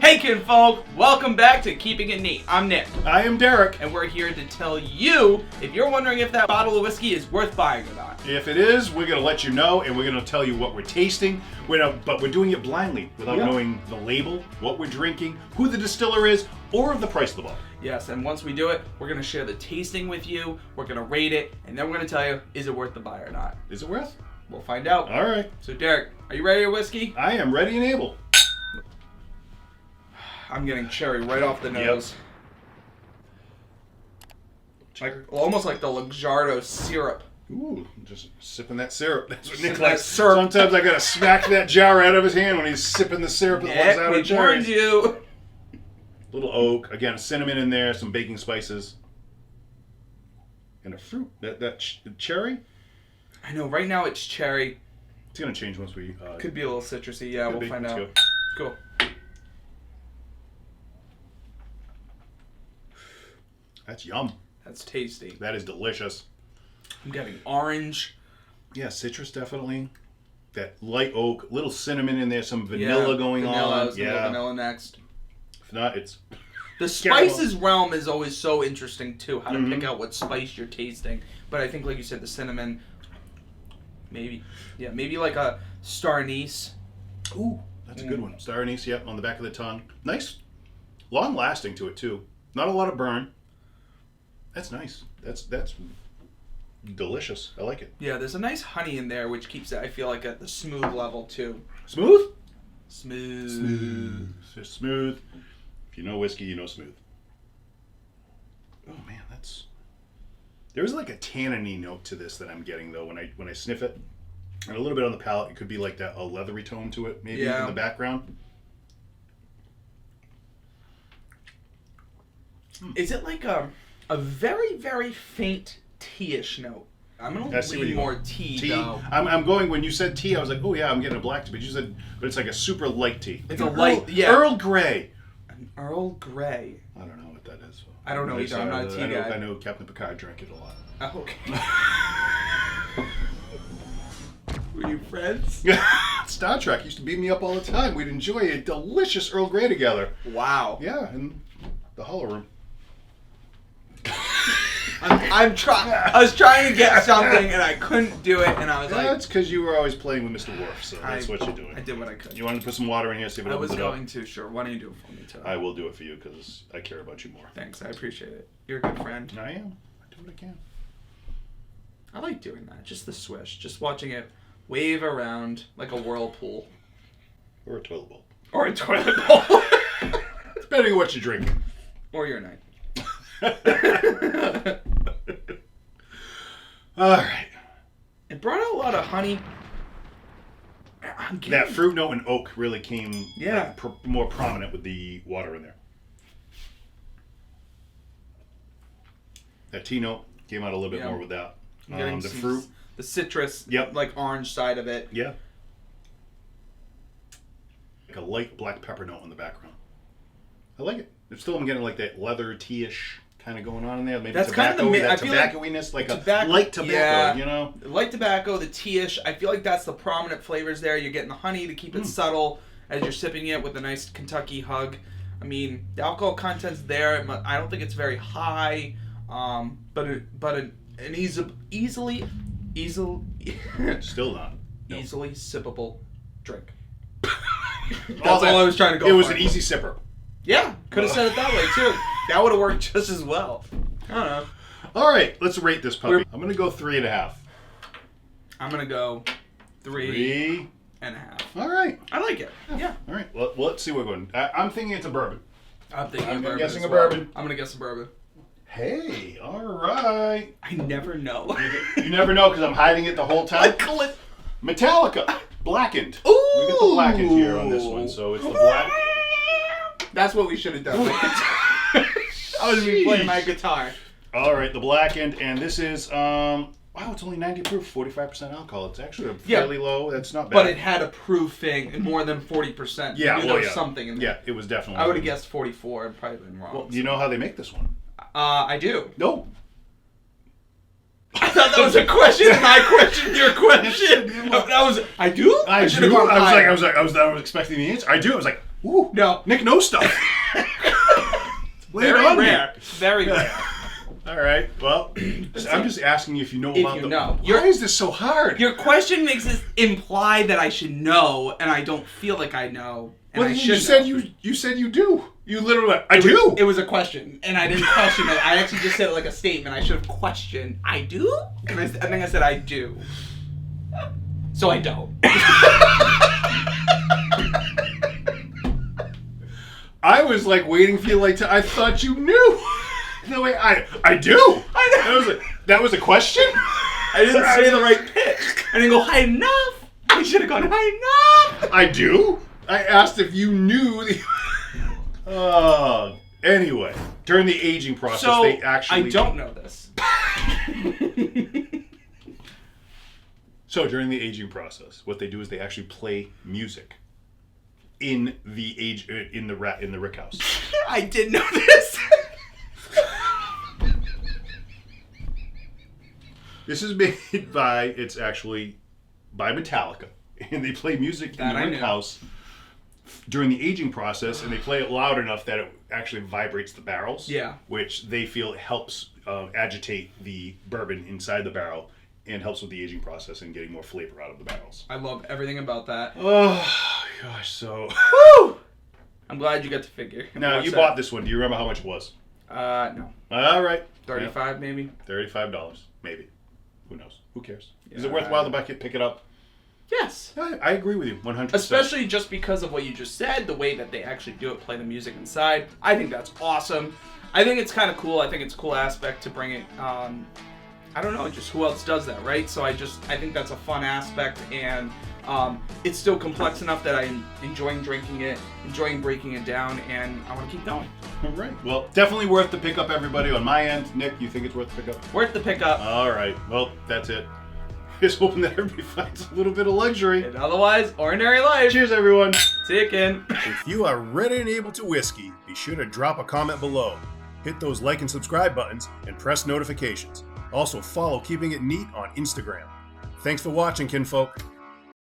Hey kinfolk, welcome back to Keeping It Neat. I'm Nick. I am Derek. And we're here to tell you if you're wondering if that bottle of whiskey is worth buying or not. If it is, we're going to let you know, and we're going to tell you what we're tasting. But we're doing it blindly, without knowing the label, what we're drinking, who the distiller is, or the price of the bottle. Yes, and once we do it, we're going to share the tasting with you, we're going to rate it, and then we're going to tell you, is it worth the buy or not? Is it worth? We'll find out. All right. So Derek, are you ready for whiskey? I am ready and able. I'm getting cherry right off the nose. Almost like the Luxardo syrup. Ooh, just sipping that syrup. That's what Nick Sipping likes. that syrup. Sometimes I gotta smack that jar out of his hand when he's sipping the syrup that comes out of we warned cherries. you. Little oak, again, cinnamon in there, some baking spices, and a fruit. That cherry. I know. Right now it's cherry. It's gonna change once we. Could be a little citrusy. Yeah, we'll find out. Go. Cool. That's yum. That's tasty. That is delicious. I'm getting orange. Yeah, citrus definitely. That light oak, little cinnamon in there, some vanilla going on. Vanilla next. If not, it's the spices realm is always so interesting too. How to pick out what spice you're tasting. But I think, like you said, the cinnamon. Maybe like a star anise. Ooh, that's a good one. Star anise, yep, on the back of the tongue. Nice, long lasting to it too. Not a lot of burn. That's nice. That's delicious. I like it. Yeah, there's a nice honey in there, which keeps it, I feel like, at the smooth level too. Smooth? Smooth. Just smooth. If you know whiskey, you know smooth. Oh man, there's like a tanniny note to this that I'm getting though when I sniff it, and a little bit on the palate. It could be like a leathery tone to it, maybe in the background. Is it like a very, very faint tea-ish note? I'm going to lean more tea, though. I'm going, when you said tea, I was like, oh yeah, I'm getting a black tea. But you said, but it's like a super light tea. It's a light, Earl Grey. An Earl Grey. I don't know what that is. I don't know either. I'm not a tea guy. I know Captain Picard drank it a lot. Oh, okay. Were you friends? Star Trek used to beat me up all the time. We'd enjoy a delicious Earl Grey together. Wow. Yeah, in the Hollow Room. I was trying to get something and I couldn't do it, and I was like... That's because you were always playing with Mr. Worf, so that's what you're doing. I did what I could. You wanted to put some water in here, see if it opens it up? I was going to, sure. Why don't you do it for me today? I will do it for you because I care about you more. Thanks, I appreciate it. You're a good friend. I am. I do what I can. I like doing that. Just the swish. Just watching it wave around like a whirlpool. Or a toilet bowl. Or a toilet bowl. Depending on what you drink. Or your night. All right. It brought out a lot of honey. That fruit note and oak really came more prominent with the water in there. That tea note came out a little bit more with that. The fruit. The citrus, like orange side of it. Yeah. Like a light black pepper note in the background. I like it. Still, I'm getting like that leather tea-ish kind of going on in there. Maybe that's tobacco, kind of the that tobacco-iness, like a light tobacco, you know? Light tobacco, the tea-ish. I feel like that's the prominent flavors there. You're getting the honey to keep it subtle as you're sipping it with a nice Kentucky hug. I mean, the alcohol content's there. I don't think it's very high, but an easily still not easily sippable drink. That's all I was trying to go for. It was an easy sipper. Yeah, could have said it that way too. That would have worked just as well. I don't know. All right, let's rate this puppy. I'm going to go 3.5. I'm going to go 3.5. All right. I like it. Yeah. All right. Well, let's see what we're going. I'm thinking it's a bourbon. I'm guessing a bourbon. I'm going to guess a bourbon. Hey, all right. I never know. You never know because I'm hiding it the whole time. Metallica. Blackened. Ooh. We get the blackened here on this one, so it's the black. That's what we should have done. I was playing my guitar. All right, the blackened, and this is wow, it's only 90 proof, 45% alcohol. It's actually fairly low. That's not bad. But it had a proofing more than 40%. Yeah, there was something in there. Yeah, it was definitely. I would have guessed 44. I'd probably been wrong. Well, do you know how they make this one? I do. No. I thought that was a question, and I questioned your question. I do. I was expecting the answer. I do. I was like, Ooh, No. Nick knows stuff. Very rare. Very rare. All right. Well, I'm just asking you if you know about the. Know. Why is this so hard? Your question makes it imply that I should know, and I don't feel like I know. And Well, I you should said know. you said you do. You literally went, I do. It was a question, and I didn't question it. I actually just said it like a statement. I should have questioned. I do? And I think I said I do. So I don't. I was like waiting for you I thought you knew. No way, I do. That was a question? I didn't say the right pitch. I didn't go high enough. I should have gone high enough. I do? I asked if you knew the... anyway, during the aging process, So, they actually... I don't know this. So, during the aging process, what they do is they actually play music in the rick house. I did know this. This is made by Metallica, and they play music in the rick house during the aging process, and they play it loud enough that it actually vibrates the barrels. Yeah. Which they feel helps agitate the bourbon inside the barrel and helps with the aging process and getting more flavor out of the barrels. I love everything about that. Oh gosh, so. Woo! I'm glad you got to figure. Now you bought this one. Do you remember how much it was? No. All right. 35 maybe. $35 maybe. Who knows? Who cares? Yeah. Is it worthwhile to pick it up? Yes. I agree with you 100%. Especially just because of what you just said, the way that they actually do it, play the music inside. I think that's awesome. I think it's kind of cool. I think it's a cool aspect to bring it. I don't know, just who else does that, right? So I think that's a fun aspect, and it's still complex enough that I'm enjoying drinking it, enjoying breaking it down, and I want to keep going. All right. Well, definitely worth the pickup, everybody. On my end, Nick, you think it's worth the pickup? Worth the pickup. All right. Well, that's it. Just hoping that everybody finds a little bit of luxury. And otherwise, ordinary life. Cheers, everyone. Ticking. If you are ready and able to whiskey, be sure to drop a comment below. Hit those like and subscribe buttons and press notifications. Also follow Keeping It Neat on Instagram. Thanks for watching, kinfolk.